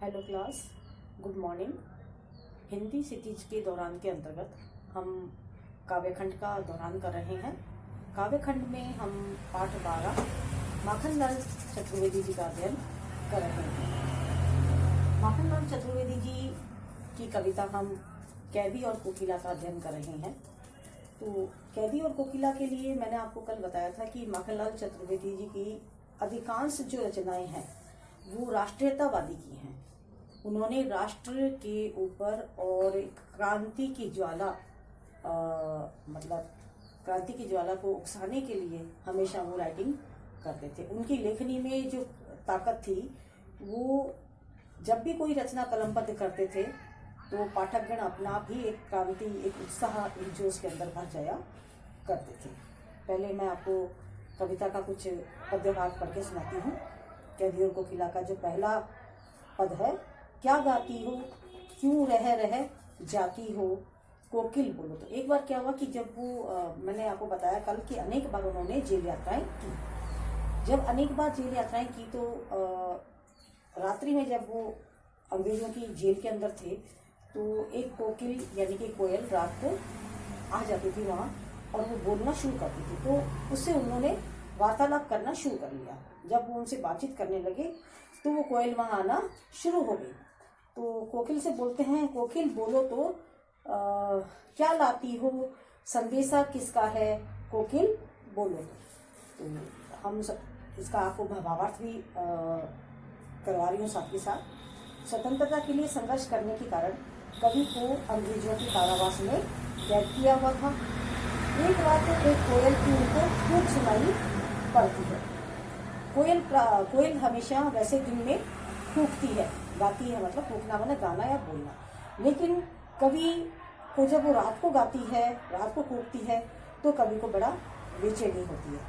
Hello class, good morning. Hindi cities के दौरान के अंतर्गत हम काव्यखंड का दौरान कर रहे हैं। काव्यखंड में हम पाठ 12 माखनलाल चतुर्वेदी जी का अध्ययन कर रहे हैं। माखनलाल चतुर्वेदी जी की कविता हम कैदी और कोकिला का अध्ययन कर रहे हैं। तो कैदी और कोकिला के लिए मैंने आपको कल बताया था कि माखनलाल चतुर्वेदी जी की अधिकांश जो रचनाएं हैं वो राष्ट्रीयतावादी की हैं। उन्होंने राष्ट्र के ऊपर और क्रांति की ज्वाला मतलब क्रांति की ज्वाला को उकसाने के लिए हमेशा वो राइटिंग करते थे। उनकी लेखनी में जो ताकत थी वो जब भी कोई रचना कलमबद्ध करते थे तो पाठकगण अपना आप ही एक क्रांति, एक उत्साह, एक जोश के अंदर भर जाया करते थे। पहले मैं आपको कविता का कुछ पद्य भाग पढ़ के सुनाती हूँ। कैदी और कोकिला का जो पहला पद है, क्या गाती हो, क्यों रह रह जाती हो, कोकिल बोलो। तो एक बार क्या हुआ कि जब वो मैंने आपको बताया कल कि अनेक बार उन्होंने जेल यात्राएं की। जब अनेक बार जेल यात्राएं की तो रात्रि में जब वो अंग्रेजों की जेल के अंदर थे तो एक कोकिल यानी कि कोयल रात को आ जाती थी वहाँ और वो बोलना शुरू करती थी। तो उससे उन्होंने वार्तालाप करना शुरू कर लिया। जब वो उनसे बातचीत करने लगे तो वो कोयल वहाँ आना शुरू हो गई। तो कोकिल से बोलते हैं, कोकिल बोलो तो क्या लाती हो, संदेशा किसका है, कोकिल बोलो तो हम सब इसका आपको भावार्थ भी करवा रही हूँ साथ ही साथ। स्वतंत्रता के लिए संघर्ष करने के कारण कवि को अंग्रेजों के कारावास में कैद किया हुआ था। एक रात एक कोयल की उनको खूब सुनाई पड़ती है। कोयल हमेशा वैसे दिन में कूकती है, गाती है, मतलब कूकना माने गाना या बोलना। लेकिन कवि को जब वो रात को गाती है, रात को कूकती है तो कवि को बड़ा बेचैनी होती है।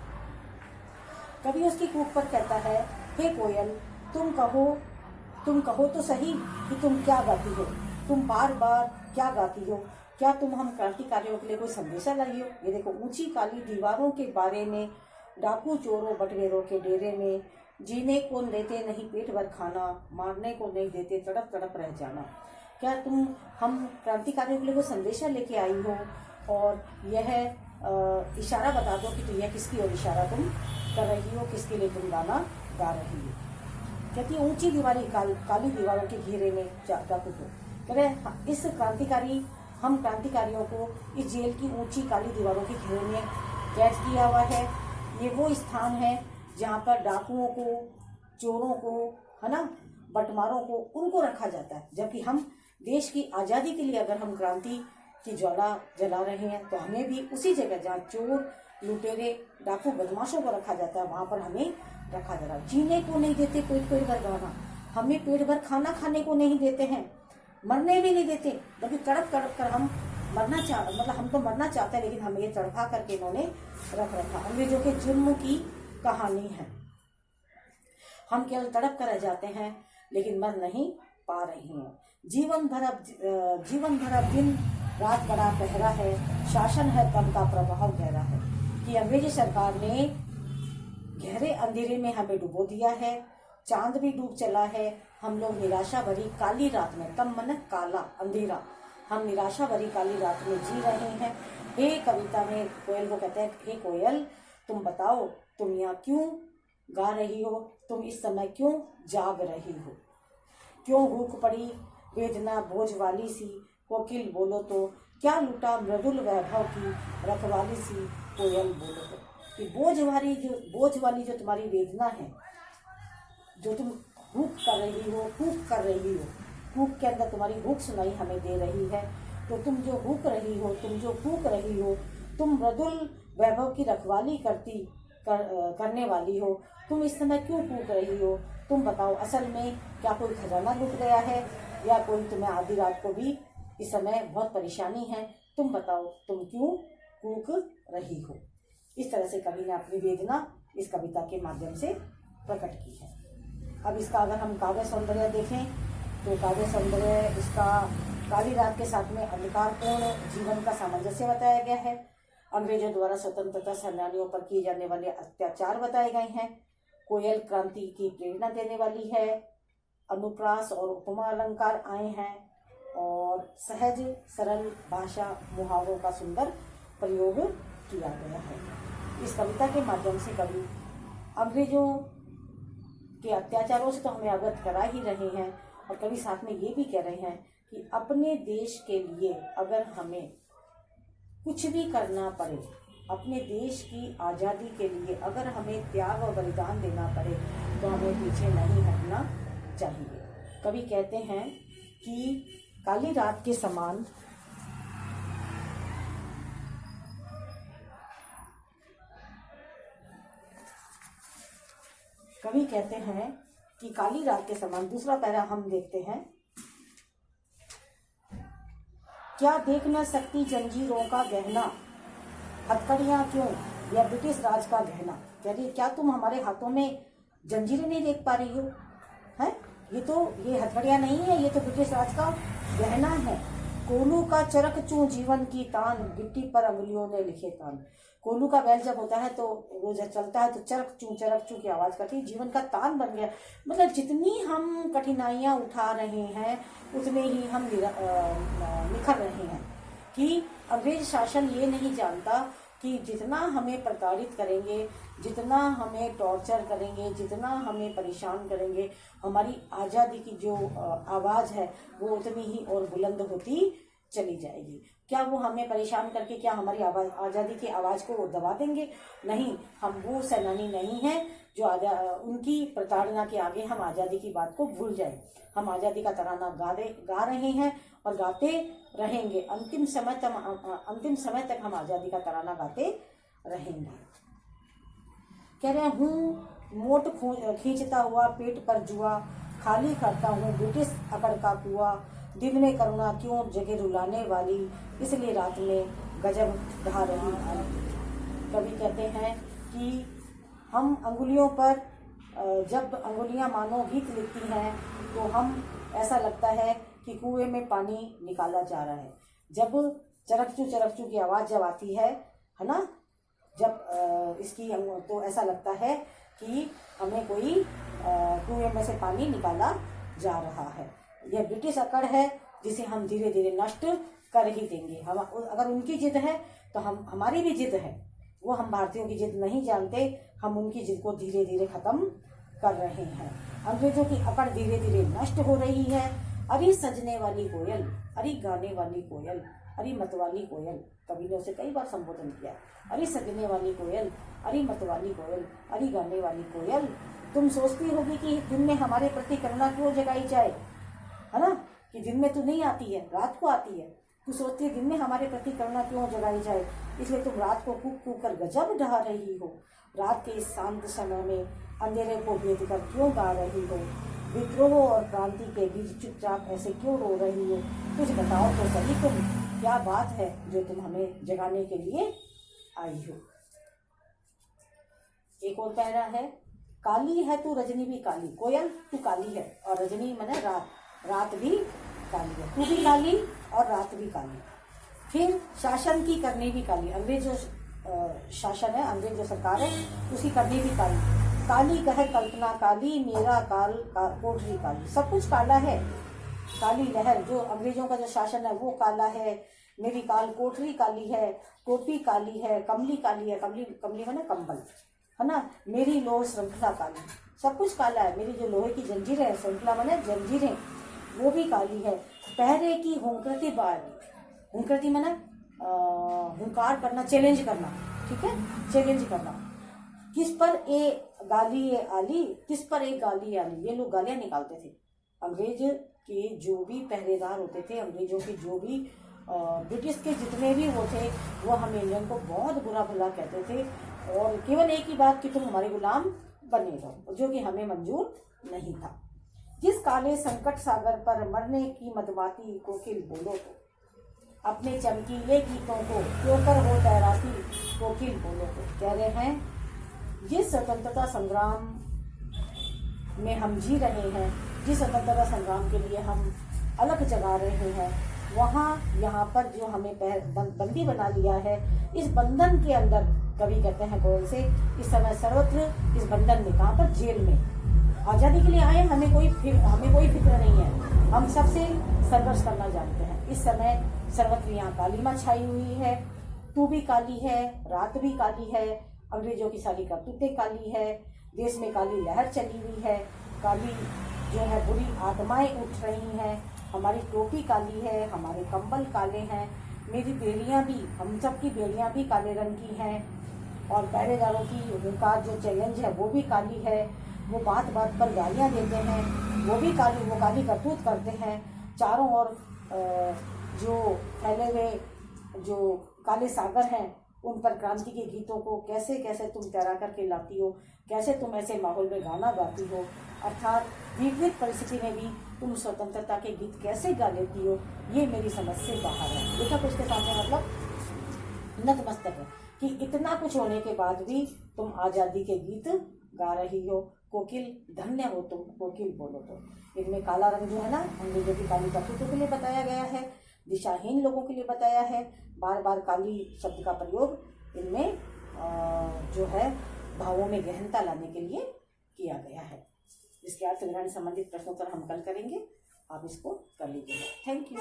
कवि उसकी कूक पर कहता है, हे कोयल, तुम कहो तो सही कि तुम क्या गाती हो, तुम बार बार क्या गाती हो, क्या तुम हम क्रांतिकारियों के लिए कोई संदेशा लाई हो। ये देखो, ऊंची काली दीवारों के बारे में, डाकू चोरों बटवेरों के डेरे में, जीने को देते नहीं पेट भर खाना, मारने को नहीं देते तड़प तड़प रह जाना। क्या तुम हम क्रांतिकारियों के लिए कोई संदेशा लेके आई हो, और यह इशारा बता दो कि तो यह किसकी ओर इशारा तुम कर रही हो, किसके लिए तुम गाना गा रही हो। कहती है, ऊंची दीवारी काली दीवारों के घेरे में डाकू को कह रहे, इस क्रांतिकारी हम क्रांतिकारियों को इस जेल की ऊंची काली दीवारों के घेरे में कैद किया हुआ है। ये वो स्थान है जहाँ पर डाकुओं को, चोरों को, है ना, बटमारों को, उनको रखा जाता है। जबकि हम देश की आज़ादी के लिए अगर हम क्रांति की ज्वाला जला रहे हैं तो हमें भी उसी जगह जहाँ चोर, लुटेरे, डाकू, बदमाशों को रखा जाता है वहाँ पर हमें रखा जा रहा है। जीने को नहीं देते पेट भर गाना, हमें पेट भर खाना खाने को नहीं देते हैं, मरने भी नहीं देते, बल्कि तड़प तड़प कर हम मतलब हम तो मरना चाहते हैं लेकिन हमें ये तड़पा करके इन्होंने रख रखा। अंग्रेजों के जुर्म की कहानी है। हम केवल तड़प कर रह जाते हैं लेकिन मर नहीं पा रहे हैं। जीवन भर अब दिन रात बड़ा पहरा है, शासन है तब का प्रभाव गहरा है। कि अंग्रेजी सरकार ने गहरे अंधेरे में हमें डुबो दिया है, चांद भी डूब चला है, हम लोग निराशा भरी काली रात में, तम मन काला अंधेरा, हम निराशा भरी काली रात में जी रहे हैं। हे कविता में कोयल को कहते हैं, हे कोयल, तुम बताओ तुम यहाँ क्यों गा रही हो, तुम इस समय क्यों जाग रही हो, क्यों भूख पड़ी वेदना बोझ वाली सी, कोकिल बोलो तो क्या लुटा मृदुल वैभव की रखवाली सी, कोयल बोलो तो। कि बोझ वाली जो तुम्हारी वेदना है, जो तुम भूख कर रही हो, कूक कर रही हो, कूक के अंदर तुम्हारी भूख सुनाई हमें दे रही है। तो तुम जो भूख रही हो, तुम जो कूक रही हो, तुम मृदुल वैभव की रखवाली करने वाली हो, तुम इस समय क्यों कूक रही हो। तुम बताओ, असल में क्या कोई खजाना लुट गया है, या कोई तुम्हें आधी रात को भी इस समय बहुत परेशानी है। तुम बताओ तुम क्यों कूक रही हो। इस तरह से कवि ने अपनी वेदना इस कविता के माध्यम से प्रकट की है। अब इसका अगर हम काव्य सौंदर्य देखें तो काव्य सौंदर्य इसका काली रात के साथ में अंधकारपूर्ण जीवन का सामंजस्य बताया गया है। अंग्रेजों द्वारा स्वतंत्रता सेनानियों पर किए जाने वाले अत्याचार बताए गए हैं। कोयल क्रांति की प्रेरणा देने वाली है। अनुप्रास और उपमा अलंकार आए हैं और सहज सरल भाषा मुहावरों का सुंदर प्रयोग किया गया है। इस कविता के माध्यम से कवि अंग्रेजों के अत्याचारों से तो हमें अवगत करा ही रहे हैं और कवि साथ में ये भी कह रहे हैं कि अपने देश के लिए अगर हमें कुछ भी करना पड़े, अपने देश की आज़ादी के लिए अगर हमें त्याग और बलिदान देना पड़े तो हमें पीछे नहीं हटना चाहिए। कवि कहते हैं कि काली रात के समान कवि कहते हैं कि काली रात के समान। दूसरा पैरा हम देखते हैं। क्या देख न सकती जंजीरों का गहना, हथकड़ियां क्यों या ब्रिटिश राज का गहना। कह रही क्या तुम हमारे हाथों में जंजीरें नहीं देख पा रही हो? है ये हथकड़ियां नहीं है, ये तो ब्रिटिश राज का गहना है। कोलू का चरक चूं जीवन की तान, गिट्टी पर अंगुलियों ने लिखे तान। कोलू का बैल जब होता है तो वो जब चलता है तो चरक चूं की आवाज करती है, जीवन का तान बन गया। मतलब जितनी हम कठिनाइयां उठा रहे हैं उतने ही हम निखर रहे हैं कि अंग्रेज शासन ये नहीं जानता कि जितना हमें प्रताड़ित करेंगे, जितना हमें टॉर्चर करेंगे, जितना हमें परेशान करेंगे, हमारी आज़ादी की जो आवाज़ है वो उतनी ही और बुलंद होती चली जाएगी। क्या वो हमें परेशान करके क्या हमारी आज़ादी की आवाज़ को वो दबा देंगे? नहीं, हम वो सेनानी नहीं हैं जो उनकी प्रताड़ना के आगे हम आज़ादी की बात को भूल जाएं। हम आज़ादी का तराना गा रहे हैं और गाते रहेंगे। अंतिम समय तक हम आज़ादी का तराना गाते रहेंगे। कह रहे हूँ मोट खींचता हुआ पेट पर जुआ, खाली करता हूँ ब्रिटिश अकड़ का कुआ। दिन में करुणा क्यों जगे रुलाने वाली, इसलिए रात में गजब ढा रही भाली। कवि कहते हैं कि हम अंगुलियों पर जब अंगुलियां मानो गीत लिखती हैं तो हम ऐसा लगता है कि कुएं में पानी निकाला जा रहा है। जब चरकचू की आवाज़ जब आती है ना, जब इसकी तो ऐसा लगता है कि हमें कोई कुएं में से पानी निकाला जा रहा है। यह ब्रिटिश अकड़ है जिसे हम धीरे धीरे नष्ट कर ही देंगे। हम अगर उनकी जिद है तो हमारी भी जिद है। वो हम भारतीयों की जिद नहीं जानते, हम उनकी जिद को धीरे धीरे खत्म कर रहे हैं। अंग्रेजों की अकड़ धीरे धीरे नष्ट हो रही है। अरे सजने वाली कोयल, अरे गाने वाली कोयल, अरे मतवाली कोयल। कवि ने उसे कई बार संबोधन किया। अरे सजने वाली कोयल, अरे मतवाली कोयल, अरे गाने वाली कोयल। तुम सोचती होगी कि दिन में हमारे प्रति करुणा क्यों जगाई जाए, है ना, कि दिन में तू नहीं आती है, रात को आती है। तू सोचती है दिन में हमारे प्रति करुणा क्यों जगाई जाए, इसलिए तुम रात को कूक कर गजब ढा रही हो। रात के इस शांत समय में अंधेरे को भेद कर क्यों गा रही हो। विद्रोह और क्रांति के बीच चुपचाप ऐसे क्यों रो रही हो। कुछ बताओ तो सही तुम, क्या बात है जो तुम हमें जगाने के लिए आई हो। एक और पैरा है। काली है तू रजनी भी काली, कोयल तू काली है और रजनी माने रात, रात भी काली है। तू भी काली और रात भी काली। फिर शासन की करनी भी काली। अंग्रेज जो शासन है, अंग्रेज जो सरकार है, उसकी करनी भी काली। काली कहर कल्पना काली, मेरा काल कोठरी काली। सब कुछ काला है। काली लहर जो अंग्रेजों का जो शासन है वो काला है। मेरी काल कोठरी काली है, टोपी काली है, कमली काली है। कमली माने कंबल, है ना। मेरी लोह श्रृंखला काली, सब कुछ काला है। मेरी जो लोहे की जंजीरें है, श्रृंखला माने जंजीरें, वो भी काली है। पहरे की हुंकृति बाली, हुंकृति माने हुंकार करना, चैलेंज करना, ठीक है, चैलेंज करना। किस पर ए गाली ए आली, किस पर एक गाली आली। ये लोग गालियां निकालते थे। अंग्रेज के जो भी पहरेदार होते थे, अंग्रेजों के जो भी ब्रिटिश के जितने भी वो थे, वो हम इंडियन को बहुत बुरा भला कहते थे और केवल एक ही बात कि तुम हमारे गुलाम बने रहो, जो कि हमें मंजूर नहीं था। जिस काले संकट सागर पर मरने की मदमाती कोकिल बोलो तो, अपने चमकीले गीतों को क्यों कर हो तैराती कोकिल बोलो तो। कह रहे हैं जिस स्वतंत्रता संग्राम में हम जी रहे हैं, जिस स्वतंत्रता संग्राम के लिए हम अलग जगा रहे हैं, वहाँ यहाँ पर जो हमें बंदी बना लिया है, इस बंधन के अंदर, कवि कहते हैं कोयल से, इस समय सर्वत्र इस बंधन में, कहाँ पर, जेल में, आज़ादी के लिए आए, हमें कोई फिक्र नहीं है। हम सबसे संघर्ष करना जानते हैं। इस समय सर्वत्र यहाँ काली माँ छाई हुई है। तू भी काली है, रात भी काली है, अंग्रेजों की सारी करतूतें काली है, देश में काली लहर चली हुई है, काली जो है बुरी आत्माएं उठ रही हैं, हमारी टोपी काली है, हमारे कंबल काले हैं, मेरी बेड़ियाँ भी, हम सब की बेड़ियाँ भी काले रंग की हैं, और पहरेदारों की उनका जो चैलेंज है वो भी काली है। वो बात बात पर गालियाँ देते हैं, वो काली करतूत करते हैं। चारों ओर जो फैले हुए जो काले सागर हैं उन पर क्रांति के गीतों को कैसे कैसे तुम तैरा करके लाती हो, कैसे तुम ऐसे माहौल में गाना गाती हो, अर्थात विपरीत परिस्थिति में भी तुम स्वतंत्रता के गीत कैसे गा लेती हो, ये मेरी समझ से बाहर है। देखा तो उसके सामने मतलब नतमस्तक है कि इतना कुछ होने के बाद भी तुम आज़ादी के गीत गा रही हो। कोकिल धन्य हो तुम, कोकिल बोलो तो। इनमें काला रंग जो है ना, अंग्रेजों की काली करतूतों के लिए बताया गया है, दिशाहीन लोगों के लिए बताया है। बार बार काली शब्द का प्रयोग इनमें जो है भावों में गहनता लाने के लिए किया गया है। इसके अर्थ ग्रहण संबंधित प्रश्नोत्तर हम कल करेंगे, आप इसको कर लीजिएगा। Thank you.